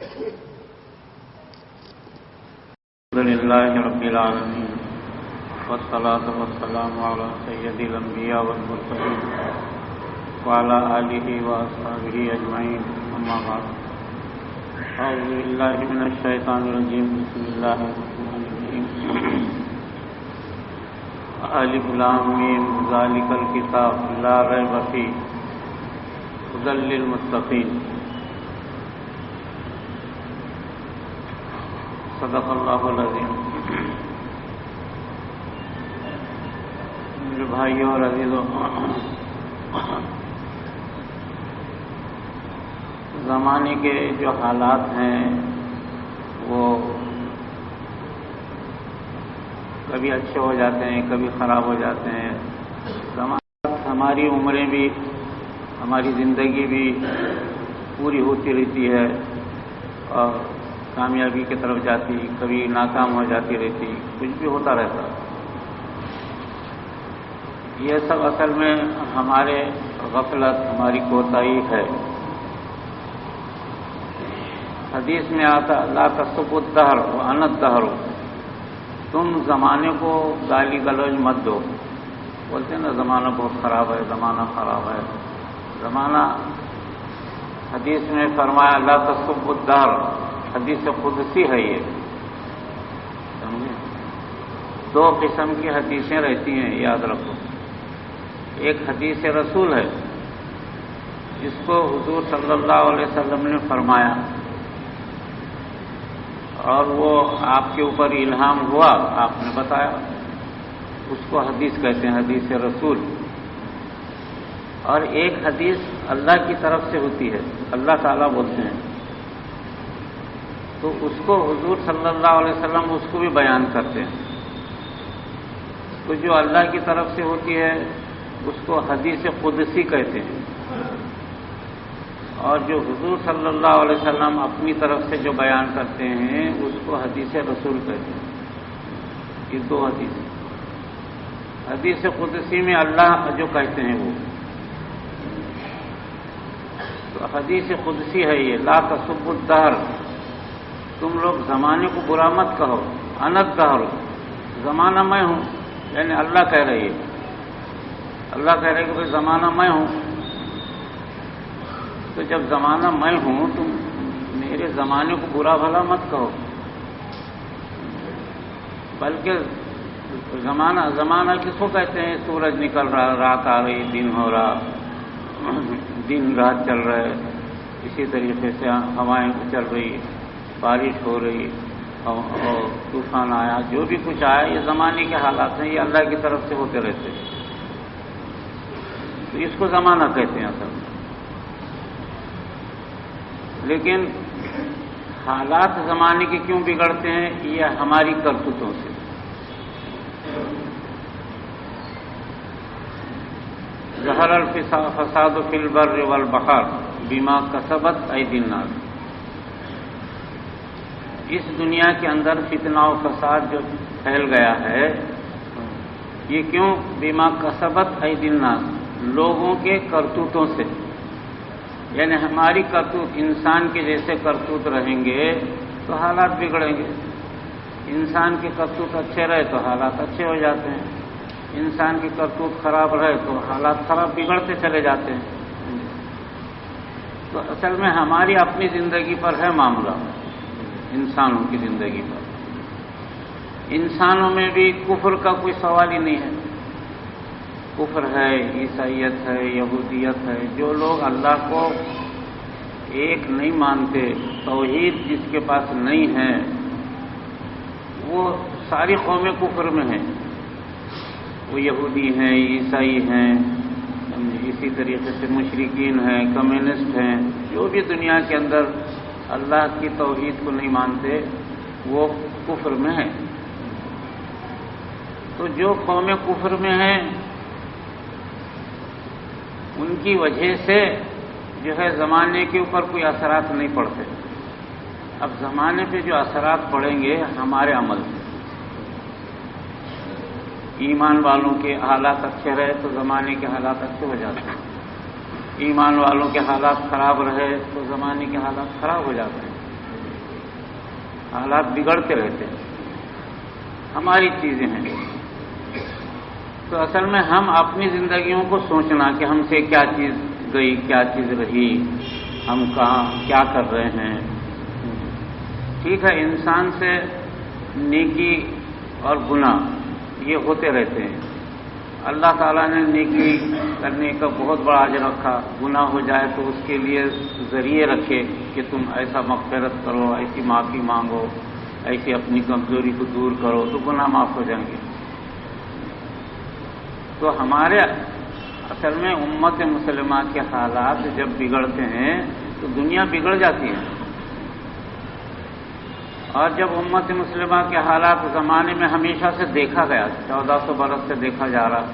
الحمد لله رب العالمين والصلاة والسلام على سيد الأنبياء والمرسلين وعلى آله وأصحابه أجمعين أما بعد أعوذ بالله من الشيطان الرجيم بسم الله الرحمن الرحيم ألف لام ميم ذلك الكتاب لا ريب فيه هدى للمتقين صدق اللہ العظیم۔ میرے بھائیوں اور عزیزوں، زمانے کے جو حالات ہیں وہ کبھی اچھے ہو جاتے ہیں، کبھی خراب ہو جاتے ہیں۔ ہماری عمریں بھی، ہماری زندگی بھی پوری ہوتی رہتی ہے اور کامیابی کی طرف جاتی، کبھی ناکام ہو جاتی رہتی، کچھ بھی ہوتا رہتا۔ یہ سب اصل میں ہمارے غفلت، ہماری کوتاہی ہے۔ حدیث میں آتا لا تسبوا الدہر وانا الدہر، تم زمانے کو گالی گلوچ مت دو۔ بولتے ہیں نا زمانہ بہت خراب ہے، زمانہ خراب ہے۔ زمانہ حدیث میں فرمایا لا تسبوا الدہر، حدیث قدسی ہے یہ، سمجھے؟ دو قسم کی حدیثیں رہتی ہیں، یاد رکھو۔ ایک حدیث رسول ہے جس کو حضور صلی اللہ علیہ وسلم نے فرمایا اور وہ آپ کے اوپر الہام ہوا، آپ نے بتایا، اس کو حدیث کہتے ہیں، حدیث رسول۔ اور ایک حدیث اللہ کی طرف سے ہوتی ہے، اللہ تعالیٰ بولتے ہیں، تو اس کو حضور صلی اللہ علیہ وسلم اس کو بھی بیان کرتے ہیں۔ تو جو اللہ کی طرف سے ہوتی ہے اس کو حدیث قدسی کہتے ہیں، اور جو حضور صلی اللہ علیہ وسلم اپنی طرف سے جو بیان کرتے ہیں اس کو حدیث رسول کہتے ہیں۔ یہ دو حدیث، حدیث قدسی میں اللہ جو کہتے ہیں وہ، تو حدیث قدسی ہے یہ لا تسبوا الدہر، تم لوگ زمانے کو برا مت کہو، انا الدہر، زمانہ میں ہوں، یعنی اللہ کہہ رہی ہے، اللہ کہہ رہے کہ بھائی زمانہ میں ہوں، تو جب زمانہ میں ہوں تم میرے زمانے کو برا بھلا مت کہو، بلکہ زمانہ کس کو کہتے ہیں؟ سورج نکل رہا، رات آ رہی، دن ہو رہا، دن رات چل رہے، اسی طریقے سے ہوائیں چل رہی، بارش ہو رہی اور طوفان آیا، جو بھی کچھ آیا یہ زمانے کے حالات ہیں، یہ اللہ کی طرف سے ہوتے رہتے ہیں، تو اس کو زمانہ کہتے ہیں اصل میں۔ لیکن حالات زمانے کے کیوں بگڑتے ہیں؟ یہ ہماری کرتوتوں سے۔ ظہر الفساد فی البر والبحر بما کسبت ایدی الناس، اس دنیا کے اندر فتنہ و فساد جو پھیل گیا ہے یہ کیوں؟ بما کسبت ایدی الناس، لوگوں کے کرتوتوں سے، یعنی ہماری کرتوت، انسان کے جیسے کرتوت رہیں گے تو حالات بگڑیں گے۔ انسان کے کرتوت اچھے رہے تو حالات اچھے ہو جاتے ہیں، انسان کی کرتوت خراب رہے تو حالات خراب بگڑتے چلے جاتے ہیں۔ تو اصل میں ہماری اپنی زندگی پر ہے معاملہ، انسانوں کی زندگی پر۔ انسانوں میں بھی کفر کا کوئی سوال ہی نہیں ہے، کفر ہے، عیسائیت ہے، یہودیت ہے، جو لوگ اللہ کو ایک نہیں مانتے، توحید جس کے پاس نہیں ہے، وہ ساری قومیں کفر میں ہیں، وہ یہودی ہیں، عیسائی ہیں، اسی طریقے سے مشرکین ہیں، کمیونسٹ ہیں، جو بھی دنیا کے اندر اللہ کی توحید کو نہیں مانتے وہ کفر میں ہیں۔ تو جو قومیں کفر میں ہیں ان کی وجہ سے جو ہے زمانے کے اوپر کوئی اثرات نہیں پڑتے۔ اب زمانے پہ جو اثرات پڑیں گے ہمارے عمل سے، ایمان والوں کے حالات اچھے رہے تو زمانے کے حالات اچھے ہو جاتے ہیں، ایمان والوں کے حالات خراب رہے تو زمانے کے حالات خراب ہو جاتے ہیں۔ حالات بگڑتے رہتے ہیں، ہماری چیزیں ہیں. تو اصل میں ہم اپنی زندگیوں کو سوچنا کہ ہم سے کیا چیز گئی، کیا چیز رہی، ہم کہاں کیا کر رہے ہیں. ٹھیک ہے، انسان سے نیکی اور گناہ یہ ہوتے رہتے ہیں. اللہ تعالیٰ نے نیکی کرنے کا بہت بڑا اجر رکھا، گناہ ہو جائے تو اس کے لیے ذریعے رکھے کہ تم ایسا مغفرت کرو، ایسی معافی مانگو، ایسی اپنی کمزوری کو دور کرو تو گناہ معاف ہو جائیں گے. تو ہمارے اصل میں امت مسلمہ کے حالات جب بگڑتے ہیں تو دنیا بگڑ جاتی ہے. اور جب امت مسلمہ کے حالات زمانے میں ہمیشہ سے دیکھا گیا، 1400 برس سے دیکھا جا رہا،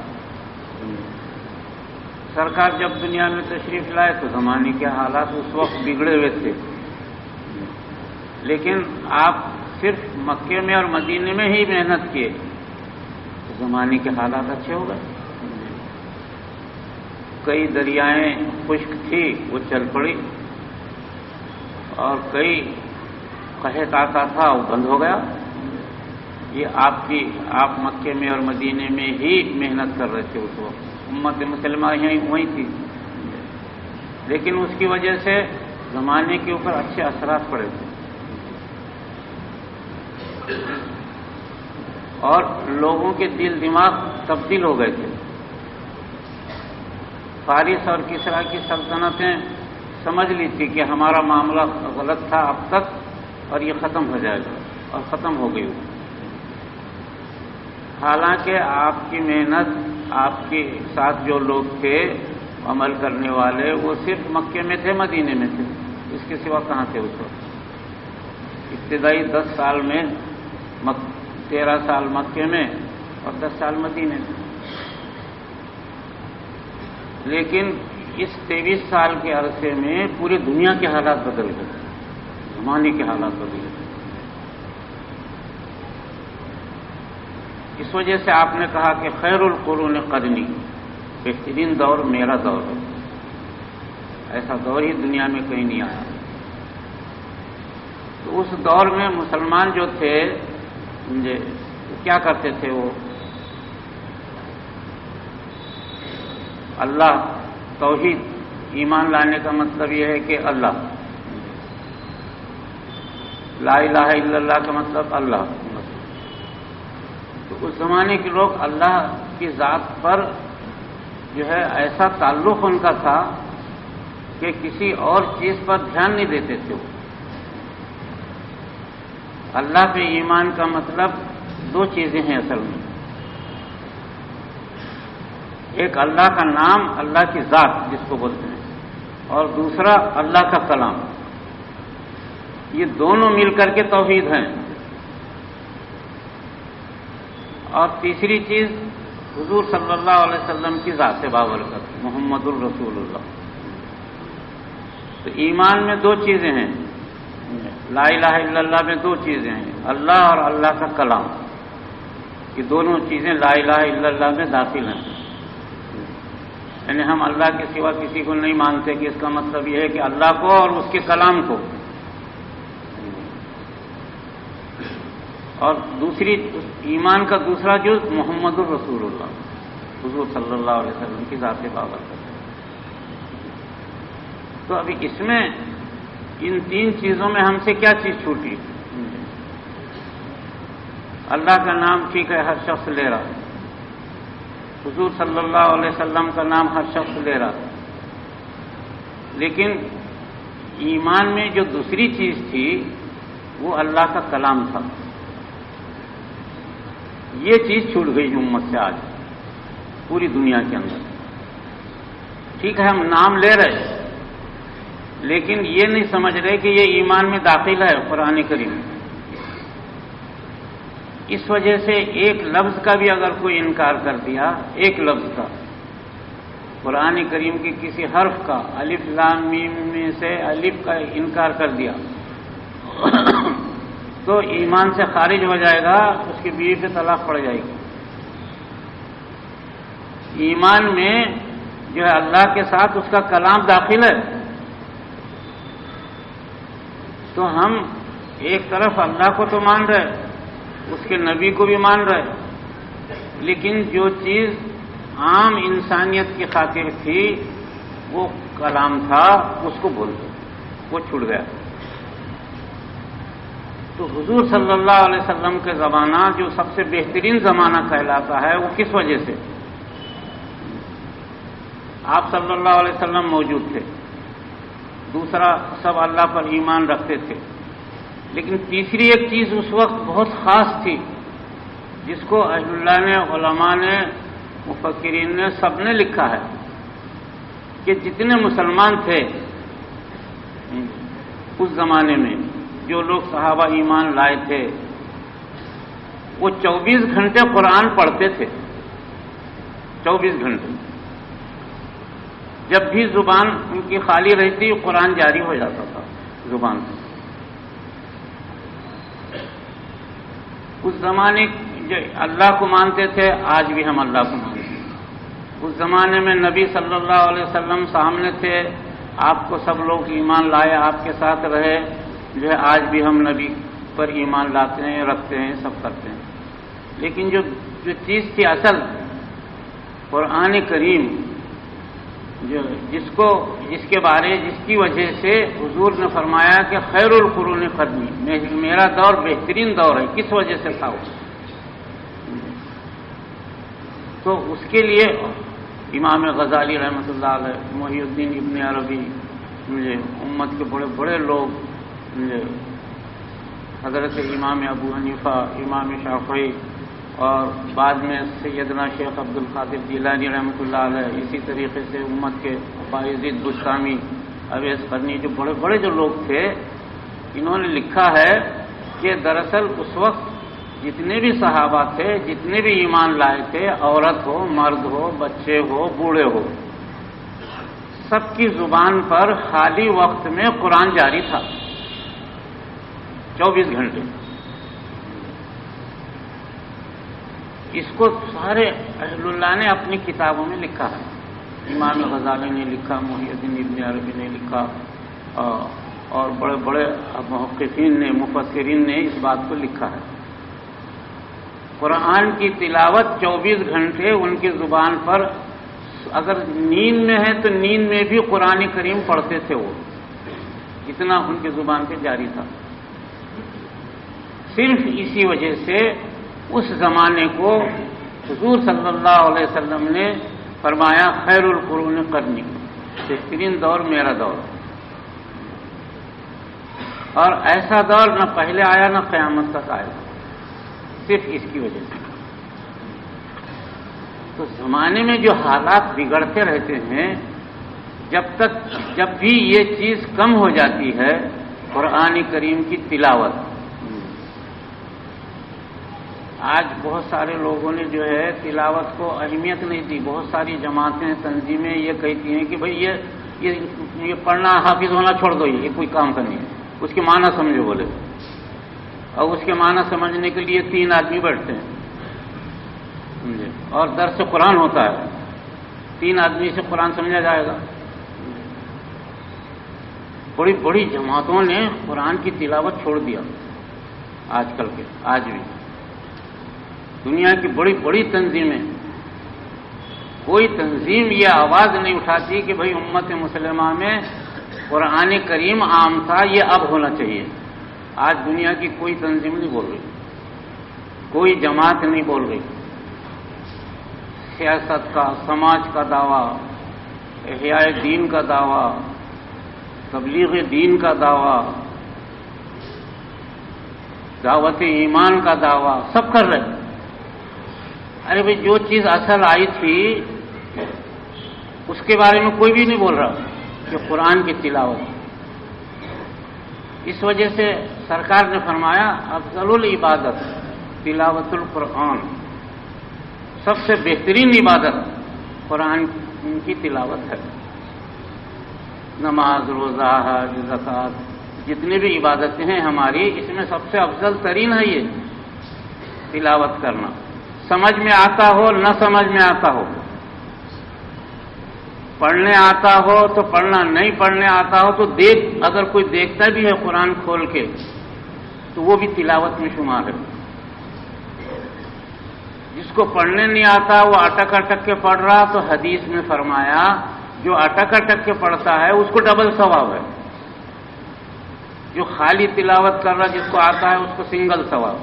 سرکار جب دنیا میں تشریف لائے تو زمانے کے حالات اس وقت بگڑے ہوئے تھے، لیکن آپ صرف مکے میں اور مدینے میں ہی محنت کیے تو زمانے کے حالات اچھے ہو گئے. کئی دریائیں خشک تھی وہ چل پڑی، اور کئی قحط آتا تھا وہ بند ہو گیا. یہ آپ مکے میں اور مدینے میں ہی محنت کر رہے تھے اس وقت، امت مسلمہ یہیں وہیں تھی، لیکن اس کی وجہ سے زمانے کے اوپر اچھے اثرات پڑے تھے اور لوگوں کے دل دماغ تبدیل ہو گئے تھے. فارس اور کسریٰ کی سلطنتیں سمجھ لی تھی کہ ہمارا معاملہ غلط تھا اب تک اور یہ ختم ہو جائے گا، اور ختم ہو گئی. حالانکہ آپ کی محنت، آپ کے ساتھ جو لوگ تھے عمل کرنے والے، وہ صرف مکے میں تھے، مدینے میں تھے، اس کے سوا کہاں تھے اس وقت. ابتدائی 10 سال میں 13 سال مکے میں اور 10 سال مدینے میں. لیکن اس 23 سال کے عرصے میں پوری دنیا کے حالات بدل گئے، زمانے کے حالات بدل گئے. اس وجہ سے آپ نے کہا کہ خیر القرون قرنی، بہترین دور میرا دور ہے. ایسا دور ہی دنیا میں کہیں نہیں آیا. تو اس دور میں مسلمان جو تھے کیا کرتے تھے؟ وہ اللہ، توحید، ایمان لانے کا مطلب یہ ہے کہ اللہ، لا الہ الا اللہ کا مطلب اللہ. تو اس زمانے کے لوگ اللہ کی ذات پر جو ہے ایسا تعلق ان کا تھا کہ کسی اور چیز پر دھیان نہیں دیتے تھے. اللہ پہ ایمان کا مطلب 2 چیزیں ہیں اصل میں. ایک اللہ کا نام، اللہ کی ذات جس کو بولتے ہیں، اور دوسرا اللہ کا کلام. یہ دونوں مل کر کے توحید ہیں. اور تیسری چیز حضور صلی اللہ علیہ وسلم کی ذات بابرکت، محمد الرسول اللہ. تو ایمان میں 2 چیزیں ہیں، لا الہ الا اللہ میں 2 چیزیں ہیں، اللہ اور اللہ کا کلام. یہ دونوں چیزیں لا الہ الا اللہ میں داخل ہیں. یعنی ہم اللہ کے سوا کسی کو نہیں مانتے، کہ اس کا مطلب یہ ہے کہ اللہ کو اور اس کے کلام کو. اور دوسری ایمان کا دوسرا جز محمد الرسول اللہ، حضور صلی اللہ علیہ وسلم کی ذات بابرکت. تو ابھی اس میں ان 3 چیزوں میں ہم سے کیا چیز چھوٹی؟ اللہ کا نام ٹھیک ہے ہر شخص لے رہا، حضور صلی اللہ علیہ وسلم کا نام ہر شخص لے رہا، لیکن ایمان میں جو دوسری چیز تھی وہ اللہ کا کلام تھا. یہ چیز چھوٹ گئی امت سے آج پوری دنیا کے اندر. ٹھیک ہے ہم نام لے رہے، لیکن یہ نہیں سمجھ رہے کہ یہ ایمان میں داخل ہے قرآن کریم. اس وجہ سے ایک لفظ کا بھی اگر کوئی انکار کر دیا، ایک لفظ کا، قرآن کریم کے کسی حرف کا، الف لام میم میں سے الف کا انکار کر دیا تو ایمان سے خارج ہو جائے گا، اس کی بیوی پہ طلاق پڑ جائے گی. ایمان میں جو ہے اللہ کے ساتھ اس کا کلام داخل ہے. تو ہم ایک طرف اللہ کو تو مان رہے، اس کے نبی کو بھی مان رہے، لیکن جو چیز عام انسانیت کی خاطر تھی وہ کلام تھا، اس کو بھول گئے، وہ چھوٹ گیا۔ تو حضور صلی اللہ علیہ وسلم کے زمانہ جو سب سے بہترین زمانہ کہلاتا ہے، وہ کس وجہ سے؟ آپ صلی اللہ علیہ وسلم موجود تھے، دوسرا سب اللہ پر ایمان رکھتے تھے، لیکن تیسری ایک چیز اس وقت بہت خاص تھی، جس کو اہل اللہ نے، علماء نے، مفکرین نے، سب نے لکھا ہے کہ جتنے مسلمان تھے اس زمانے میں، جو لوگ صحابہ ایمان لائے تھے، وہ 24 گھنٹے قرآن پڑھتے تھے، 24 گھنٹے۔ جب بھی زبان ان کی خالی رہتی، قرآن جاری ہو جاتا تھا زبان سے۔ اس زمانے جو اللہ کو مانتے تھے، آج بھی ہم اللہ کو مانتے ہیں۔ اس زمانے میں نبی صلی اللہ علیہ وسلم سامنے تھے، آپ کو سب لوگ ایمان لائے، آپ کے ساتھ رہے، جو ہے آج بھی ہم نبی پر ایمان لاتے ہیں، رکھتے ہیں، سب کرتے ہیں۔ لیکن جو چیز تھی اصل، قرآن کریم، جس کی وجہ سے حضور نے فرمایا کہ خیر القرون قرنی، میرا دور بہترین دور ہے، کس وجہ سے تھا وہ؟ تو اس کے لیے امام غزالی رحمۃ اللہ علیہ، محی الدین ابن عربی، امت کے بڑے بڑے لوگ، حضرت امام ابو حنیفہ، امام شافعی، اور بعد میں سیدنا شیخ عبد القادر جیلانی رحمۃ اللہ علیہ، اسی طریقے سے امت کے باعزید بستامی، اویس قرنی، جو بڑے بڑے جو لوگ تھے، انہوں نے لکھا ہے کہ دراصل اس وقت جتنے بھی صحابہ تھے، جتنے بھی ایمان لائے تھے، عورت ہو، مرد ہو، بچے ہو، بوڑھے ہو، سب کی زبان پر خالی وقت میں قرآن جاری تھا، 24 گھنٹے۔ اس کو سارے اہل اللہ نے اپنی کتابوں میں لکھا ہے، امام غزالی نے لکھا، محی الدین ابن عربی نے لکھا، اور بڑے بڑے محققین نے، مفسرین نے اس بات کو لکھا ہے۔ قرآن کی تلاوت 24 گھنٹے ان کی زبان پر، اگر نیند میں ہے تو نیند میں بھی قرآن کریم پڑھتے تھے، وہ اتنا ان کی زبان پہ جاری تھا۔ صرف اسی وجہ سے اس زمانے کو حضور صلی اللہ علیہ وسلم نے فرمایا خیر القرون قرنی، بہترین دور میرا دور، اور ایسا دور نہ پہلے آیا نہ قیامت تک آئے گا، صرف اس کی وجہ سے۔ تو زمانے میں جو حالات بگڑتے رہتے ہیں، جب بھی یہ چیز کم ہو جاتی ہے، قرآن کریم کی تلاوت۔ آج بہت سارے لوگوں نے جو ہے تلاوت کو اہمیت نہیں دی، بہت ساری جماعتیں، تنظیمیں یہ کہتی ہیں کہ بھئی یہ پڑھنا، حافظ ہونا چھوڑ دو، یہ کوئی کام کا نہیں ہے، اس کے معنی سمجھو بولے، اور اس کے معنی سمجھنے کے لیے 3 آدمی بیٹھتے ہیں، اور درس قرآن ہوتا ہے، 3 آدمی سے قرآن سمجھا جائے گا؟ بڑی بڑی جماعتوں نے قرآن کی تلاوت چھوڑ دیا آج کل کے، آج بھی دنیا کی بڑی بڑی تنظیمیں، کوئی تنظیم یہ آواز نہیں اٹھاتی کہ بھئی امت مسلمہ میں قرآن کریم عام تھا، یہ اب ہونا چاہیے۔ آج دنیا کی کوئی تنظیم نہیں بول رہی، کوئی جماعت نہیں بول رہی۔ سیاست کا، سماج کا دعویٰ، احیاء دین کا دعویٰ، تبلیغ دین کا دعویٰ، دعوت ایمان کا دعویٰ، سب کر رہے ہیں۔ ارے بھائی، جو چیز اصل آئی تھی اس کے بارے میں کوئی بھی نہیں بول رہا کہ قرآن کی تلاوت۔ اس وجہ سے سرکار نے فرمایا افضل العبادت تلاوت القرآن، سب سے بہترین عبادت قرآن کی تلاوت ہے۔ نماز، روزہ، حج، زکوٰۃ، جتنی بھی عبادتیں ہیں ہماری، اس میں سب سے افضل ترین ہے یہ تلاوت کرنا، سمجھ میں آتا ہو نہ سمجھ میں آتا ہو، پڑھنے آتا ہو تو پڑھنا، نہیں پڑھنے آتا ہو تو اگر کوئی دیکھتا بھی ہے قرآن کھول کے تو وہ بھی تلاوت میں شمار ہے۔ جس کو پڑھنے نہیں آتا وہ اٹک اٹک کے پڑھ رہا، تو حدیث میں فرمایا جو اٹک اٹک کے پڑھتا ہے اس کو ڈبل ثواب ہے، جو خالی تلاوت کر رہا جس کو آتا ہے اس کو سنگل ثواب،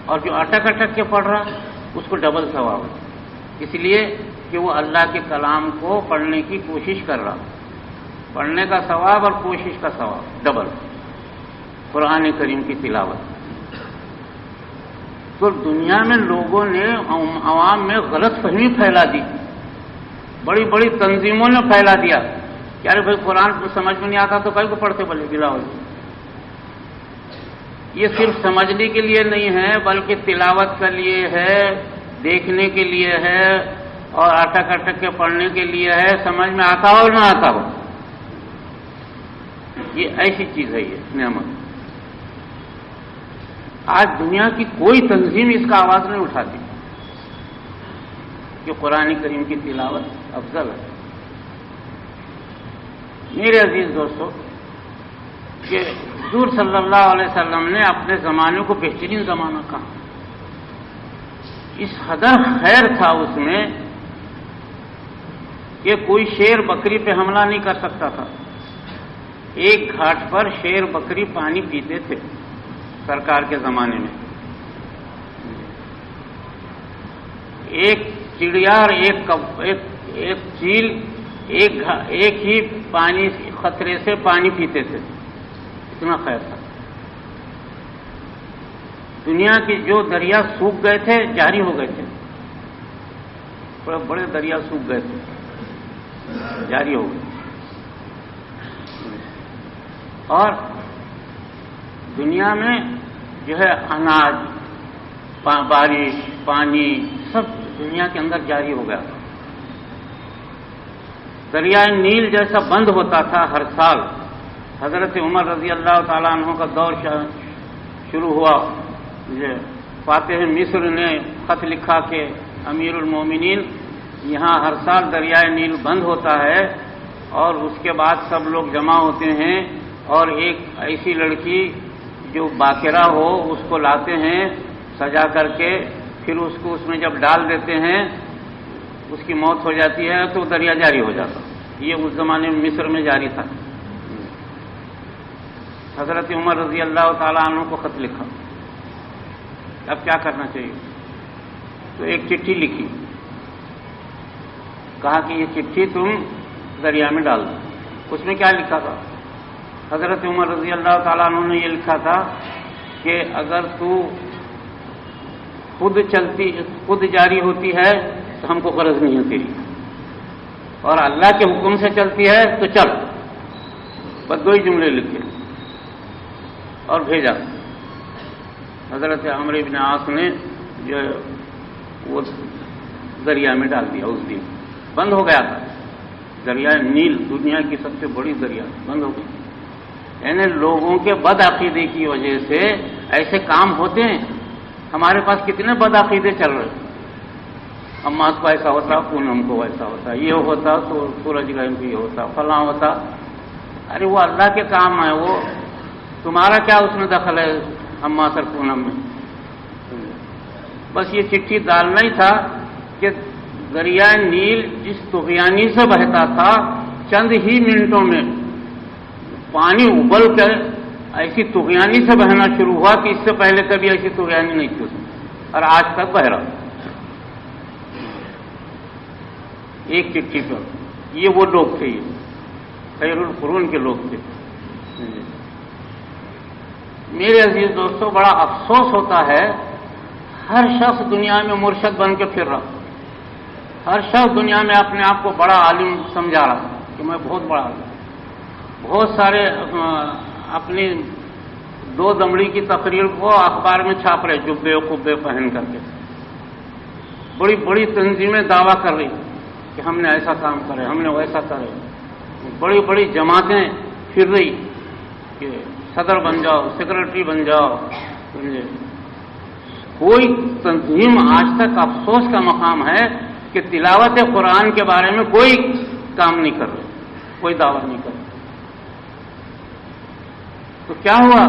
اور جو اٹک اٹک کے پڑھ رہا اس کو ڈبل ثواب ہے، اس لیے کہ وہ اللہ کے کلام کو پڑھنے کی کوشش کر رہا، پڑھنے کا ثواب اور کوشش کا ثواب ڈبل، قرآن کریم کی تلاوت۔ تو دنیا میں لوگوں نے عوام میں غلط فہمی پھیلا دی، بڑی بڑی تنظیموں نے پھیلا دیا کہ ارے بھائی قرآن کو سمجھ میں نہیں آتا تو کئی کو پڑھتے بولے بلا وجہ۔ یہ صرف سمجھنے کے لیے نہیں ہے بلکہ تلاوت کے لیے ہے، دیکھنے کے لیے ہے، اور اٹک اٹک کے پڑھنے کے لیے ہے، سمجھ میں آتا ہو نہ آتا ہو، یہ ایسی چیز ہے، یہ نعمت۔ آج دنیا کی کوئی تنظیم اس کا آواز نہیں اٹھاتی کہ قرآن کریم کی تلاوت افضل ہے۔ میرے عزیز دوستو، کہ حضور صلی اللہ علیہ وسلم نے اپنے زمانے کو بہترین زمانہ کہا، اس قدر خیر تھا اس میں کہ کوئی شیر بکری پہ حملہ نہیں کر سکتا تھا۔ ایک گھاٹ پر شیر بکری پانی پیتے تھے سرکار کے زمانے میں، ایک چڑیا اور ایک چیل ایک ہی پانی خطرے سے پانی پیتے تھے، اتنا خیر تھا۔ دنیا کے جو دریا سوکھ گئے تھے جاری ہو گئے تھے، بڑے بڑے دریا سوکھ گئے تھے جاری ہو گئے، اور دنیا میں جو ہے اناج، بارش، پانی سب دنیا کے اندر جاری ہو گیا۔ دریائے نیل جیسا بند ہوتا تھا ہر سال۔ حضرت عمر رضی اللہ تعالیٰ عنہ کا دور شروع ہوا، فاتح مصر نے خط لکھا کہ امیر المومنین یہاں ہر سال دریائے نیل بند ہوتا ہے، اور اس کے بعد سب لوگ جمع ہوتے ہیں اور ایک ایسی لڑکی جو باقرہ ہو اس کو لاتے ہیں سجا کر کے، پھر اس کو اس میں جب ڈال دیتے ہیں اس کی موت ہو جاتی ہے تو دریا جاری ہو جاتا۔ یہ اس زمانے میں مصر میں جاری تھا۔ حضرت عمر رضی اللہ تعالیٰ عنہ کو خط لکھا، اب کیا کرنا چاہیے؟ تو ایک چٹھی لکھی، کہا کہ یہ چٹھی تم دریا میں ڈال دو۔ اس میں کیا لکھا تھا؟ حضرت عمر رضی اللہ تعالیٰ عنہ نے یہ لکھا تھا کہ اگر تو خود جاری ہوتی ہے تو ہم کو غرض نہیں ہے تیری، اور اللہ کے حکم سے چلتی ہے تو چل۔ بس دو ہی جملے لکھے اور بھیجا۔ حضرت عمرو بن عاص نے جو وہ دریا میں ڈال دیا، اس دن بند ہو گیا تھا دریا نیل، دنیا کی سب سے بڑی دریا بند ہو گئی۔ یعنی لوگوں کے بد عقیدے کی وجہ سے ایسے کام ہوتے ہیں۔ ہمارے پاس کتنے بد عقیدے چل رہے ہیں، اماس کو ایسا ہوتا، پونم کو ایسا ہوتا، یہ ہوتا تو سورج گرہن کو یہ ہوتا، فلاں ہوتا۔ ارے وہ اللہ کے کام ہے، وہ تمہارا کیا اس میں دخل ہے اماس اور پونم میں؟ بس یہ چٹھی ڈالنا ہی تھا کہ دریائے نیل جس طغیانی سے بہتا تھا چند ہی منٹوں میں پانی ابل کر ایسی طغیانی سے بہنا شروع ہوا کہ اس سے پہلے کبھی ایسی طغیانی نہیں تھی اس میں، اور آج تک بہ رہا ایک چٹھی پر۔ یہ وہ لوگ تھے، یہ خیر القرون کے لوگ تھے۔ میرے عزیز دوستو، بڑا افسوس ہوتا ہے، ہر شخص دنیا میں مرشد بن کے پھر رہا، ہر شخص دنیا میں اپنے آپ کو بڑا عالم سمجھا رہا کہ میں بہت بڑا عالم۔ بہت سارے اپنی دو دمڑی کی تقریر کو اخبار میں چھاپ رہے، جبے قبے پہن کر کے۔ بڑی بڑی تنظیمیں دعویٰ کر رہی کہ ہم نے ایسا کام کرے، ہم نے ویسا کرے۔ بڑی بڑی جماعتیں پھر رہی کہ صدر بن جاؤ، سیکرٹری بن جاؤ۔ کوئی تنظیم آج تک افسوس کا مقام ہے کہ تلاوت قرآن کے بارے میں کوئی کام نہیں کر رہے، کوئی دعوت نہیں کر رہے۔ تو کیا ہوا؟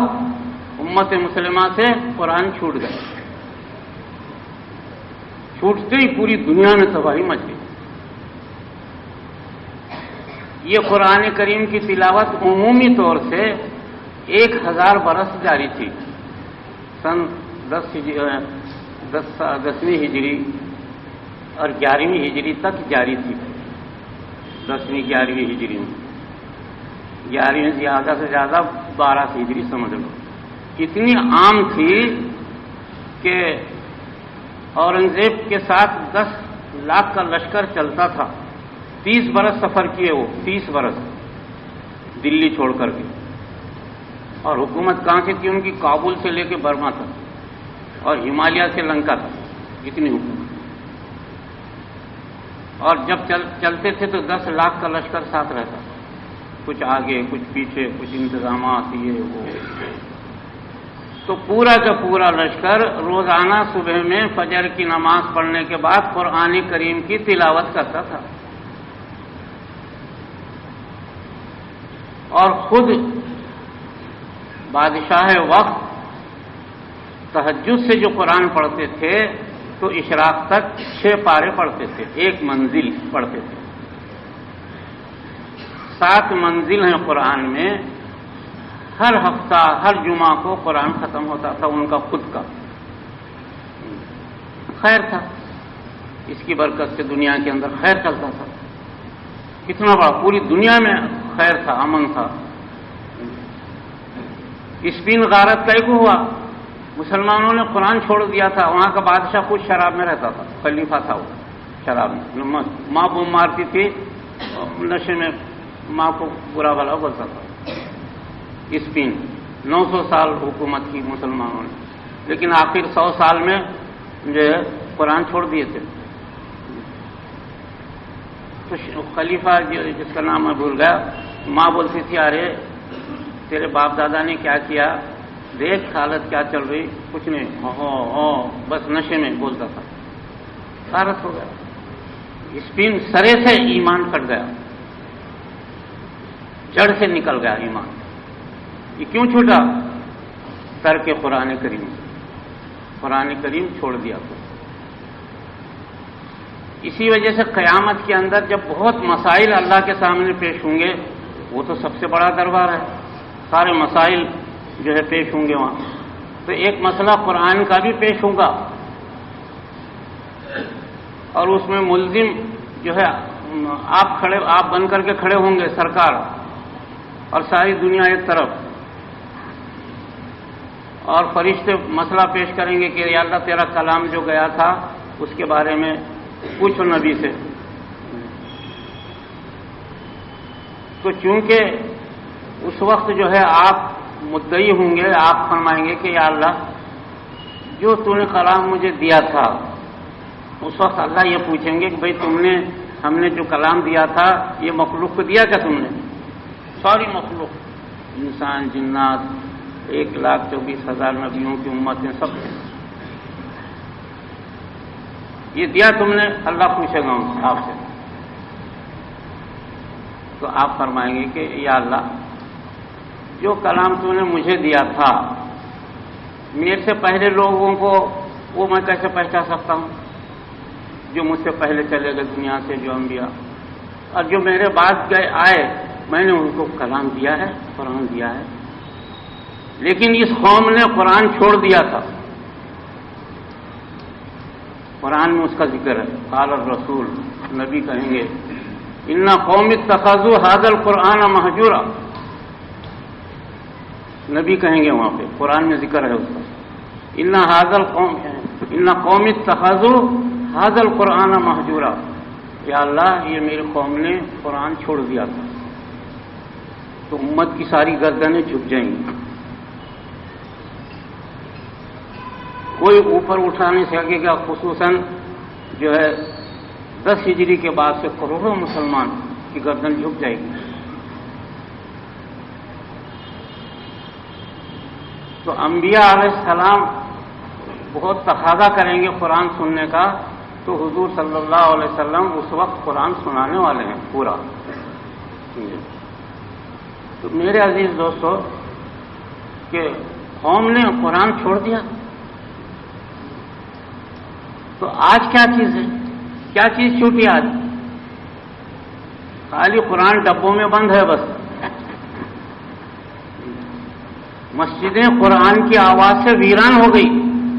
امت مسلمہ سے قرآن چھوٹ گئے. چھوٹتے ہی پوری دنیا میں تباہی مچ گئی. یہ قرآن کریم کی تلاوت عمومی طور سے 1000 برس جاری تھی. سن 10ویں ہجری اور 11ویں ہجری تک جاری تھی. 10ویں 11ویں ہجری میں 11ویں زیادہ سے زیادہ 12 ہجری سمجھ لو. اتنی عام تھی کہ اورنگزیب کے ساتھ 10 لاکھ کا لشکر چلتا تھا. 30 برس سفر کیے وہ، 30 برس دلی چھوڑ کر کے. اور حکومت کہاں سے تھی ان کی؟ کابل سے لے کے برما تک اور ہمالیہ سے لنکا تک. اتنی حکومت. اور جب چلتے تھے تو 10 لاکھ کا لشکر ساتھ رہتا تھا. کچھ آگے کچھ پیچھے، کچھ انتظامات یہ وہ. تو پورا کا پورا لشکر روزانہ صبح میں فجر کی نماز پڑھنے کے بعد قرآن کریم کی تلاوت کرتا تھا. اور خود بادشاہ وقت تہجد سے جو قرآن پڑھتے تھے تو اشراق تک 6 پارے پڑھتے تھے. 1 منزل پڑھتے تھے. 7 منزل ہیں قرآن میں. ہر ہفتہ ہر جمعہ کو قرآن ختم ہوتا تھا ان کا خود کا. خیر تھا. اس کی برکت سے دنیا کے اندر خیر چلتا تھا. کتنا بڑا پوری دنیا میں خیر تھا، امن تھا. اسپین غارت کا ایک ہوا. مسلمانوں نے قرآن چھوڑ دیا تھا. وہاں کا بادشاہ خود شراب میں رہتا تھا. خلیفہ تھا وہ. شراب میں ماں بوم مارتی تھی، نشے میں ماں کو برا بھلا بولتا تھا. اسپین 900 سال حکومت کی مسلمانوں نے، لیکن آخر 100 سال میں جو ہے قرآن چھوڑ دیے تھے. تو خلیفہ جس کا نام میں بھول گیا، ماں بولتی تھی ارے تیرے باپ دادا نے کیا کیا، دیکھ حالت کیا چل رہی. کچھ نہیں، بس نشے میں بولتا تھا. غارت ہو گیا. اسپین سرے سے ایمان کٹ گیا، جڑ سے نکل گیا ایمان. یہ کیوں چھوٹا؟ ترک قرآن کریم. قرآن کریم چھوڑ دیا تو. اسی وجہ سے قیامت کے اندر جب بہت مسائل اللہ کے سامنے پیش ہوں گے، وہ تو سب سے بڑا دربار ہے، سارے مسائل جو ہے پیش ہوں گے وہاں. تو ایک مسئلہ قرآن کا بھی پیش ہوگا اور اس میں ملزم جو ہے آپ بن کر کے کھڑے ہوں گے سرکار، اور ساری دنیا ایک طرف. اور فرشتے مسئلہ پیش کریں گے کہ یا اللہ تیرا کلام جو گیا تھا اس کے بارے میں پوچھو نبی سے. تو چونکہ اس وقت جو ہے آپ مدعی ہوں گے، آپ فرمائیں گے کہ یا اللہ جو تو نے کلام مجھے دیا تھا، اس وقت اللہ یہ پوچھیں گے کہ بھئی ہم نے جو کلام دیا تھا یہ مخلوق کو دیا کیا تم نے؟ ساری مخلوق، انسان، جنات، 1,24,000 نبیوں کی امتیں، سب یہ دیا تم نے؟ اللہ پوچھے گا آپ سے. تو آپ فرمائیں گے کہ یا اللہ جو کلام تو نے مجھے دیا تھا، میرے سے پہلے لوگوں کو وہ میں کیسے پہچان سکتا ہوں جو مجھ سے پہلے چلے گئے دنیا سے، جو انبیاء، اور جو میرے بعد آئے میں نے ان کو کلام دیا ہے، قرآن دیا ہے. لیکن اس قوم نے قرآن چھوڑ دیا تھا. قرآن میں اس کا ذکر ہے. قال الرسول، نبی کہیں گے ان قوم اتخذوا هذا القرآن مہجورا. نبی کہیں گے وہاں پہ، قرآن میں ذکر ہے اس کا. ان قوم اتخذوا هذا القرآن مہجورا. یا اللہ یہ میری قوم نے قرآن چھوڑ دیا تھا. تو امت کی ساری گردنیں جھک جائیں گی. کوئی اوپر اٹھا نہیں سکے گا. خصوصاً جو ہے 10 ہجری کے بعد سے کروڑوں مسلمان کی گردن جھک جائے گی. تو انبیاء علیہ السلام بہت تقاضا کریں گے قرآن سننے کا، تو حضور صلی اللہ علیہ وسلم اس وقت قرآن سنانے والے ہیں پورا. تو میرے عزیز دوستو کہ قوم نے قرآن چھوڑ دیا. تو آج کیا چیز ہے؟ کیا چیز چھوٹی آج؟ خالی قرآن ڈبوں میں بند ہے بس. مسجدیں قرآن کی آواز سے ویران ہو گئی،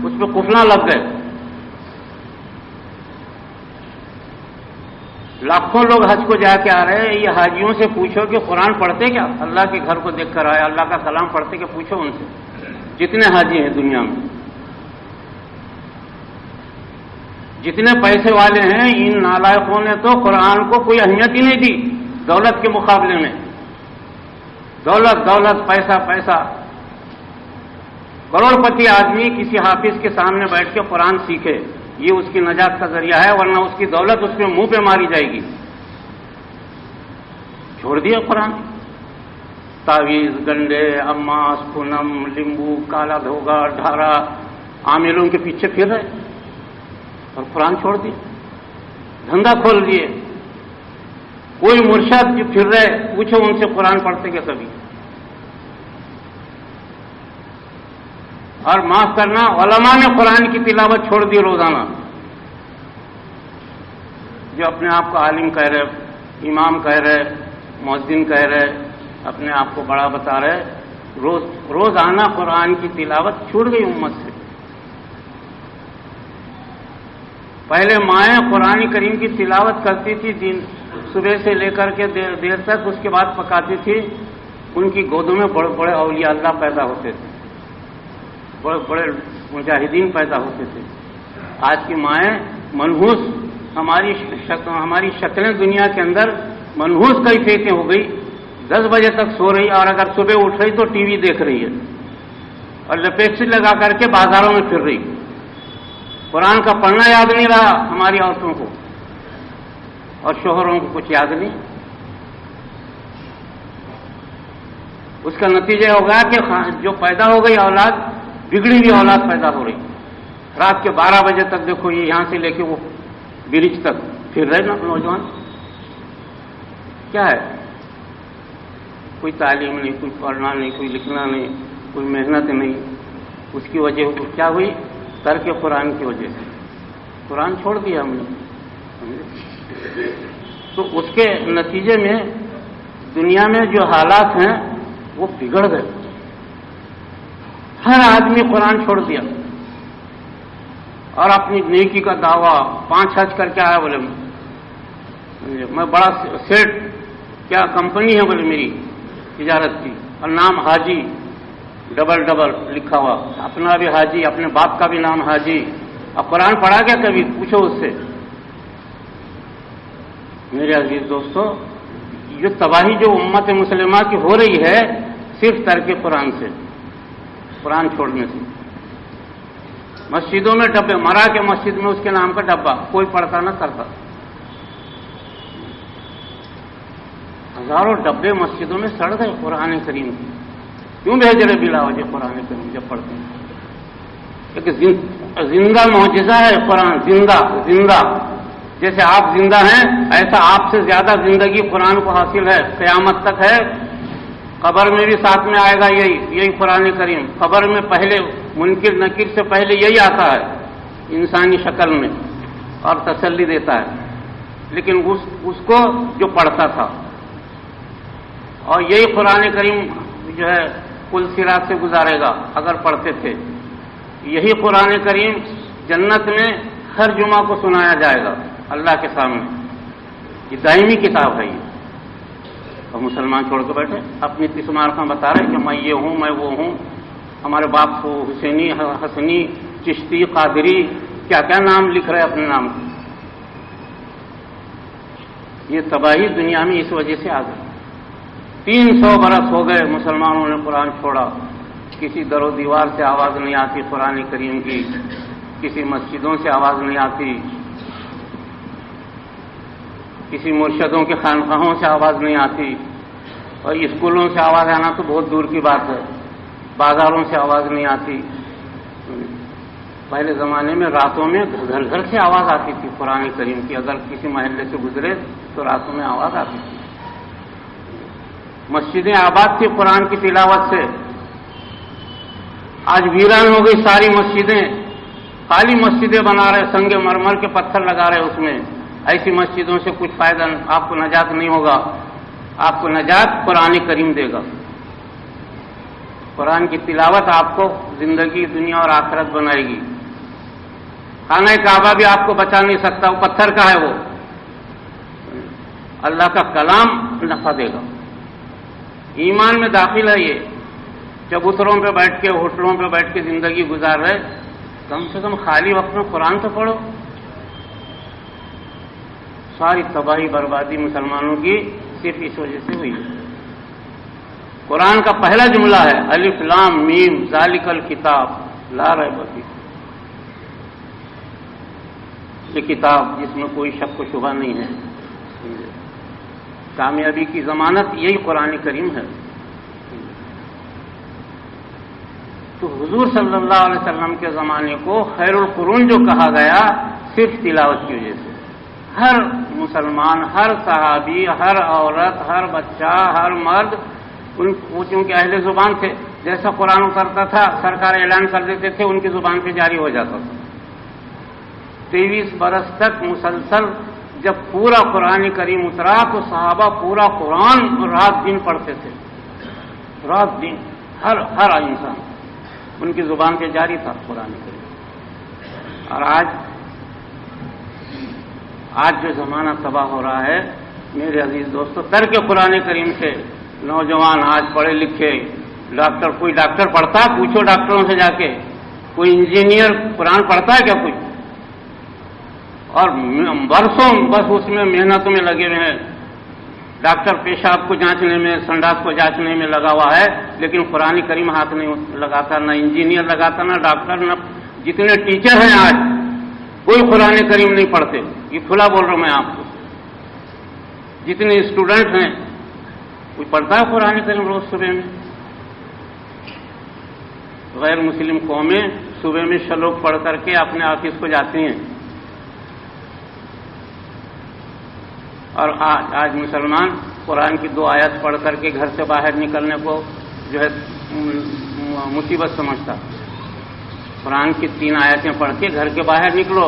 اس پہ قفلیں لگ گئے. لاکھوں لوگ حج کو جا کے آ رہے ہیں. یہ حاجیوں سے پوچھو کہ قرآن پڑھتے کیا؟ اللہ کے گھر کو دیکھ کر آئے، اللہ کا کلام پڑھتے کہ پوچھو ان سے. جتنے حاجی ہیں دنیا میں، جتنے پیسے والے ہیں، ان نالائقوں نے تو قرآن کو کوئی اہمیت ہی نہیں دی دولت کے مقابلے میں. دولت دولت، پیسہ پیسہ. کروڑ پتی آدمی کسی حافظ کے سامنے بیٹھ کے قرآن سیکھے، یہ اس کی نجات کا ذریعہ ہے، ورنہ اس کی دولت اس کے منہ پہ ماری جائے گی. چھوڑ دیا قرآن. تعویذ، گنڈے، اماس، پونم، لیمبو، کالا دھوگا، ڈھارا، عاملوں کے پیچھے پھر رہے اور قرآن چھوڑ دیا. دھندا کھول دیے. کوئی مرشد جو پھر رہے، پوچھو ان سے قرآن پڑھتے کیا کبھی؟ اور معاف کرنا، علماء نے قرآن کی تلاوت چھوڑ دی روزانہ. جو اپنے آپ کو عالم کہہ رہے، امام کہہ رہے، مؤذن کہہ رہے، اپنے آپ کو بڑا بتا رہے، روزانہ قرآن کی تلاوت چھوٹ گئی امت سے. پہلے مائیں قرآن کریم کی تلاوت کرتی تھی دن صبح سے لے کر کے دیر تک، اس کے بعد پکاتی تھی. ان کی گودوں میں بڑے بڑے اولیاء اللہ پیدا ہوتے تھے، بڑے بڑے مجاہدین پیدا ہوتے تھے. آج کی مائیں منحوس، ہماری شکلیں دنیا کے اندر منحوس کیفیتیں ہو گئی. 10 بجے تک سو رہی، اور اگر صبح اٹھ رہی تو ٹی وی دیکھ رہی ہے اور لپسٹک لگا کر کے بازاروں میں پھر رہی. قرآن کا پڑھنا یاد نہیں رہا ہماری عورتوں کو، اور شوہروں کو کچھ یاد نہیں. اس کا نتیجہ ہوگا کہ جو پیدا ہو گئی اولاد، بگڑی ہوئی اولاد پیدا ہو رہی. رات کے 12 بجے تک دیکھو، یہ یہاں سے لے کے وہ برج تک پھر رہے نا نوجوان. کیا ہے؟ کوئی تعلیم نہیں، کوئی پڑھنا نہیں، کوئی لکھنا نہیں، کوئی محنت نہیں. اس کی وجہ کیا ہوئی؟ ترک قرآن کی وجہ سے. قرآن چھوڑ دیا ہم نے. تو اس کے نتیجے میں دنیا میں جو حالات ہیں وہ بگڑ گئے. ہر آدمی قرآن چھوڑ دیا اور اپنی نیکی کا دعویٰ 5 حج کر کے آیا. بولے میں بڑا سیٹ، کیا کمپنی ہے بولے میری تجارت کی، اور نام حاجی ڈبل ڈبل لکھا ہوا، اپنا بھی حاجی، اپنے باپ کا بھی نام حاجی. اب قرآن پڑھا کیا کبھی؟ پوچھو اس سے. میرے عزیز دوستو، یہ تباہی جو امت مسلمہ کی ہو رہی ہے صرف ترک قرآن سے، قرآن چھوڑنے سے. مسجدوں میں ڈبے، مرا کے مسجد میں اس کے نام کا ڈبہ، کوئی پڑھتا نہ کرتا. ہزاروں ڈبے مسجدوں میں سڑ گئے قرآن کریم کی. کیوں بھیج رہے بلا وجہ قرآن کریم جب پڑھتے ہیں؟ ایک زندہ معجزہ ہے قرآن، زندہ زندہ. جیسے آپ زندہ ہیں، ایسا آپ سے زیادہ زندگی قرآن کو حاصل ہے، قیامت تک ہے. قبر میں بھی ساتھ میں آئے گا یہی قرآن کریم. قبر میں پہلے منکر نکیر سے پہلے یہی آتا ہے انسانی شکل میں اور تسلی دیتا ہے. لیکن اس کو جو پڑھتا تھا، اور یہی قرآن کریم جو ہے کل صراط سے گزارے گا اگر پڑھتے تھے. یہی قرآن کریم جنت میں ہر جمعہ کو سنایا جائے گا اللہ کے سامنے. یہ دائمی کتاب ہے یہ. اور مسلمان چھوڑ کے بیٹھے اپنی تسمارخاں بتا رہے کہ میں یہ ہوں، میں وہ ہوں. ہمارے باپ کو حسینی، حسنی، چشتی، قادری، کیا کیا نام لکھ رہے اپنے نام کو. یہ تباہی دنیا میں اس وجہ سے آ گئی. 300 برس ہو گئے مسلمانوں نے قرآن چھوڑا. کسی در و دیوار سے آواز نہیں آتی قرآن کریم کی، کسی مسجدوں سے آواز نہیں آتی، کسی مرشدوں کے خانقاہوں سے آواز نہیں آتی، اور اسکولوں سے آواز آنا تو بہت دور کی بات ہے. بازاروں سے آواز نہیں آتی. پہلے زمانے میں راتوں میں گھر گھر سے آواز آتی تھی قرآن کریم کی. اگر کسی محلے سے گزرے تو راتوں میں آواز آتی تھی. مسجدیں آباد تھی قرآن کی تلاوت سے. آج ویران ہو گئی ساری مسجدیں، خالی مسجدیں بنا رہے، سنگ مرمر کے پتھر لگا رہے اس میں. ایسی مسجدوں سے کچھ فائدہ، آپ کو نجات نہیں ہوگا. آپ کو نجات قرآن کریم دے گا. قرآن کی تلاوت آپ کو زندگی دنیا اور آخرت بنائے گی. خانہ کعبہ بھی آپ کو بچا نہیں سکتا، وہ پتھر کا ہے. وہ اللہ کا کلام نفع دے گا. ایمان میں داخل ہے. یہ چبوتروں پہ بیٹھ کے، ہوٹلوں پہ بیٹھ کے زندگی گزار رہے، کم سے کم خالی وقت میں قرآن تو پڑھو. ساری تباہی بربادی مسلمانوں کی صرف اس وجہ سے ہوئی. قرآن کا پہلا جملہ ہے الف لام میم ذالک الکتاب لا ریب فیہ. یہ کتاب جس میں کوئی شک و شبہ نہیں ہے. کامیابی کی ضمانت یہی قرآن کریم ہے. تو حضور صلی اللہ علیہ وسلم کے زمانے کو خیر القرون جو کہا گیا صرف تلاوت کی وجہ سے. ہر مسلمان، ہر صحابی، ہر عورت، ہر بچہ، ہر مرد، وہ چونکہ اہل زبان تھے، جیسا قرآن اترتا تھا سرکار اعلان کر دیتے تھے، ان کی زبان پہ جاری ہو جاتا تھا. 23 برس تک مسلسل جب پورا قرآن کریم اترا تو صحابہ پورا قرآن رات دن پڑھتے تھے. رات دن ہر انسان ان کی زبان پہ جاری تھا قرآن کریم. اور آج جو زمانہ تباہ ہو رہا ہے میرے عزیز دوستو، ترک قرآن کریم سے نوجوان آج پڑھے لکھے ڈاکٹر، کوئی ڈاکٹر پڑھتا ہے؟ پوچھو ڈاکٹروں سے جا کے. کوئی انجینئر قرآن پڑھتا ہے کیا کوئی؟ اور برسوں بس اس میں محنتوں میں لگے ہوئے ہیں. ڈاکٹر پیشاب کو جانچنے میں، سنڈاس کو جانچنے میں لگا ہوا ہے، لیکن قرآن کریم ہاتھ نہیں لگاتا. نہ انجینئر لگاتا، نہ ڈاکٹر، نہ جتنے ٹیچر ہیں آج کوئی قرآن کریم نہیں پڑھتے. یہ کھلا بول رہا ہوں میں آپ کو. جتنے اسٹوڈنٹ ہیں کوئی پڑھتا ہے قرآن کریم روز صبح میں؟ غیر مسلم قومیں صبح میں شلوک پڑھ کر کے اپنے آفس کو جاتی ہیں، اور آج مسلمان قرآن کی 2 آیت پڑھ کر کے گھر سے باہر نکلنے کو جو ہے مصیبت سمجھتا. قرآن کی 3 آیتیں پڑھ کے گھر کے باہر نکلو،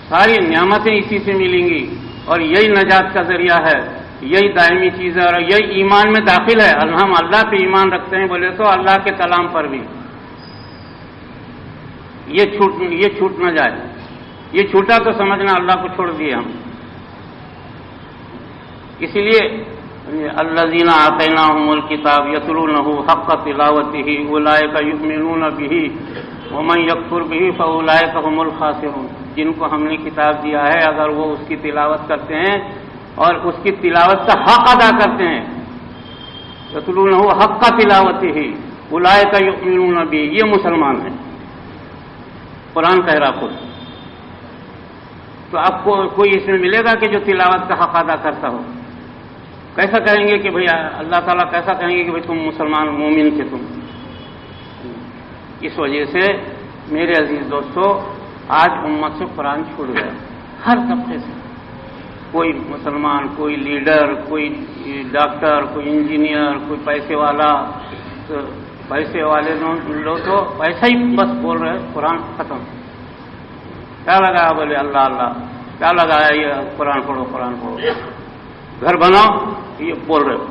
ساری نعمتیں اسی سے ملیں گی، اور یہی نجات کا ذریعہ ہے، یہی دائمی چیز ہے، اور یہی ایمان میں داخل ہے. ہم اللہ پہ ایمان رکھتے ہیں بولے تو اللہ کے کلام پر بھی. یہ چھوٹ نہ جائے. یہ چھوٹا تو سمجھنا اللہ کو چھوڑ دیے ہم. اسی لیے الذین آتیناہم الکتاب یتلونہ حق تلاوتہ اولئک یؤمنون بہ ومن یکفر بہ فاولئک هم الخاسرون. جن کو ہم نے کتاب دیا ہے اگر وہ اس کی تلاوت کرتے ہیں اور اس کی تلاوت کا حق ادا کرتے ہیں، یتلونہ حق تلاوتہ اولئک یؤمنون بہ، یہ مسلمان ہیں. قرآن کہہ رہا خود. تو آپ کو کوئی اس میں ملے گا کہ جو تلاوت کا حق ادا کرتا ہو؟ کیسا کہیں گے کہ بھئی اللہ تعالیٰ کیسا کہیں گے کہ بھئی تم مسلمان مومن تھے تم؟ اس وجہ سے میرے عزیز دوستو آج امت سے قرآن چھوٹ گیا ہر طبقے سے. کوئی مسلمان، کوئی لیڈر، کوئی ڈاکٹر، کوئی انجینئر، کوئی پیسے والا. تو پیسے والے لوگ تو پیسہ ہی بس بول رہے ہیں، قرآن ختم. کیا لگایا بولے اللہ اللہ، کیا لگایا یہ قرآن پڑھو قرآن پڑھو. گھر بناؤ یہ بول رہے ہو.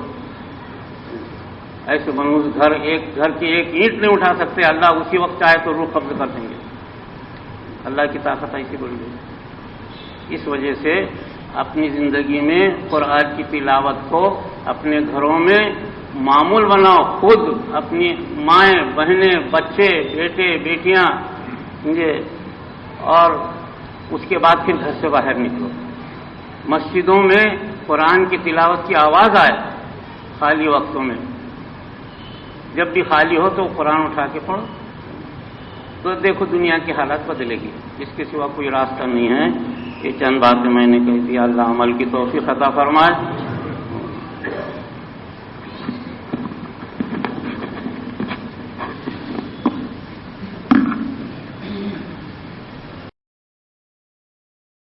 ایسے منوز گھر کی ایک اینٹ نہیں اٹھا سکتے. اللہ اسی وقت چاہے تو روح قبض کر دیں گے. اللہ کی طاقت ایسی بڑی ہے. اس وجہ سے اپنی زندگی میں قرآن کی تلاوت کو اپنے گھروں میں معمول بناؤ. خود اپنی مائیں، بہنیں، بچے، بیٹے، بیٹیاں، اور اس کے بعد پھر گھر سے باہر نکلو. مسجدوں میں قرآن کی تلاوت کی آواز آئے خالی وقتوں میں. جب بھی خالی ہو تو قرآن اٹھا کے پڑھو. تو دیکھو دنیا کی حالت بدلے گی. اس کے سوا کوئی راستہ نہیں ہے. یہ چند باتیں میں نے کہی تھی. اللہ عمل کی توفیق عطا فرمائے.